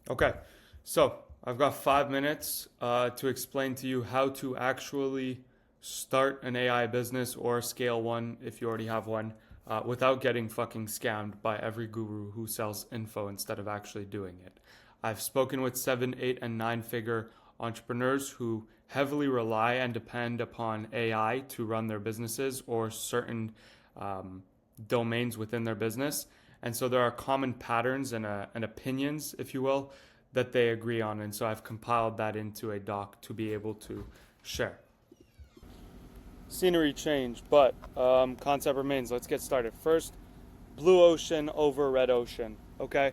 Okay, so I've got 5 minutes to explain to you how to actually start an AI business or scale one if you already have one without getting fucking scammed by every guru who sells info instead of actually doing it. I've spoken with 7, 8, and 9 figure entrepreneurs who heavily rely and depend upon AI to run their businesses or certain um, domains within their business. And so there are common patterns and opinions, if you will, that they agree on. And so I've compiled that into a doc to be able to share. Scenery change, but concept remains. Let's get started. First, blue ocean over red ocean. Okay?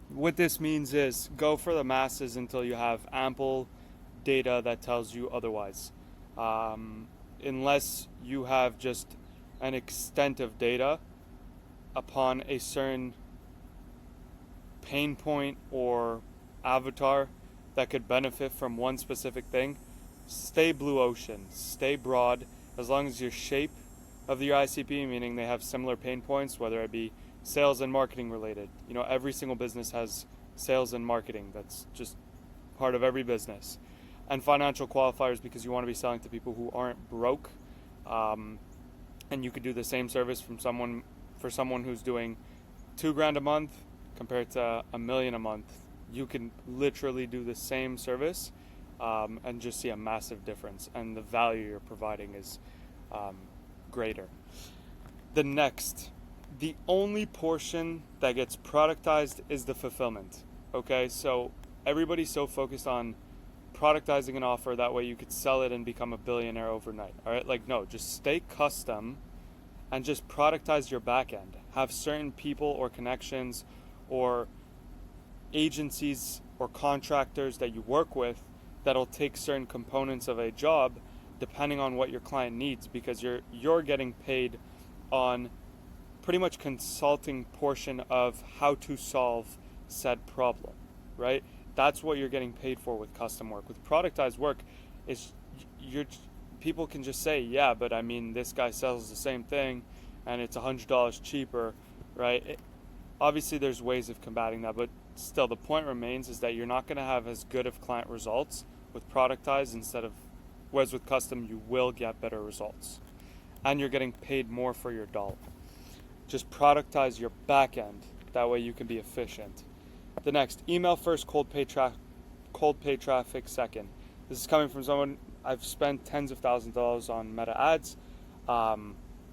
What this means is go for the masses until you have ample data that tells you otherwise. Unless you have just an extent of data upon a certain pain point or avatar that could benefit from one specific thing, stay blue ocean, stay broad, as long as your shape of your ICP, meaning they have similar pain points, whether it be sales and marketing related. You know, every single business has sales and marketing. That's just part of every business. And financial qualifiers, because you want to be selling to people who aren't broke. And you could do the same service from someone for someone who's doing 2 grand a month compared to a million a month. You can literally do the same service and just see a massive difference, and the value you're providing is greater. The only portion that gets productized is the fulfillment. Okay, so everybody's so focused on productizing an offer that way you could sell it and become a billionaire overnight. All right, like no, just stay custom and just productize your back end. Have certain people or connections or agencies or contractors that you work with that'll take certain components of a job depending on what your client needs, because you're getting paid on pretty much consulting portion of how to solve said problem, right? That's what you're getting paid for with custom work. With productized work, is you're people can just say, yeah, but I mean, this guy sells the same thing and it's $100 cheaper, right? Obviously, there's ways of combating that, but still, the point remains is that you're not going to have as good of client results with productized whereas with custom, you will get better results. And you're getting paid more for your dollar. Just productize your back end. That way you can be efficient. The next, email first, cold pay traffic second. This is coming from someone. I've spent tens of thousands of dollars on meta ads.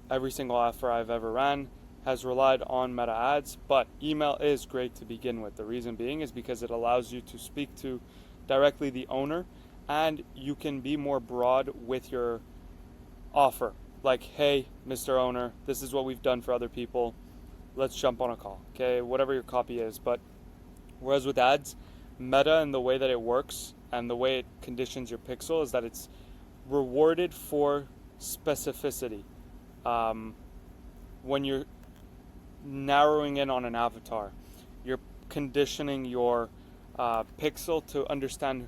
Every single offer I've ever ran has relied on meta ads, but email is great to begin with. The reason being is because it allows you to speak to directly the owner, and you can be more broad with your offer. Like, hey, Mr. Owner, this is what we've done for other people. Let's jump on a call, okay? Whatever your copy is. But whereas with ads, meta and the way that it works and the way it conditions your pixel is that it's rewarded for specificity. When you're narrowing in on an avatar, you're conditioning your pixel to understand,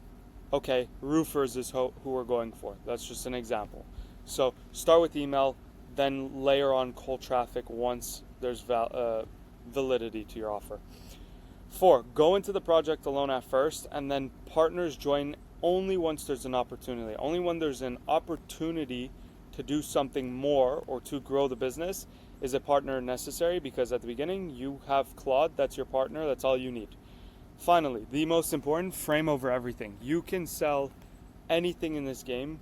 okay, roofers is who we're going for. That's just an example. So start with email, then layer on cold traffic once there's validity to your offer. 4, go into the project alone at first, and then partners join only once there's an opportunity. Only when there's an opportunity to do something more or to grow the business is a partner necessary, because at the beginning you have Claude, that's your partner, that's all you need. Finally, the most important, frame over everything. You can sell anything in this game,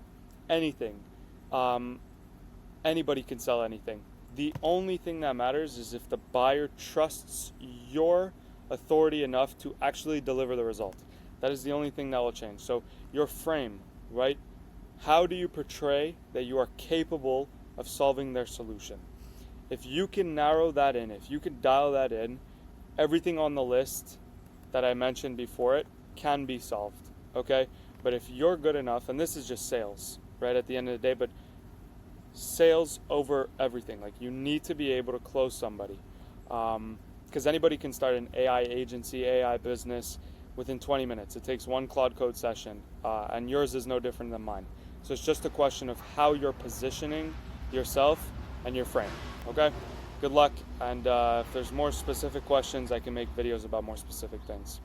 anything. Anybody can sell anything. The only thing that matters is if the buyer trusts your authority enough to actually deliver the result. That is the only thing that will change. So your frame, right? How do you portray that you are capable of solving their solution? If you can narrow that in, if you can dial that in, everything on the list that I mentioned before it can be solved, okay? But if you're good enough, and this is just sales, right, at the end of the day, but sales over everything. Like, you need to be able to close somebody. Because anybody can start an AI agency, AI business within 20 minutes. It takes one Claude Code session, and yours is no different than mine. So it's just a question of how you're positioning yourself and your frame, okay? Good luck, and if there's more specific questions, I can make videos about more specific things.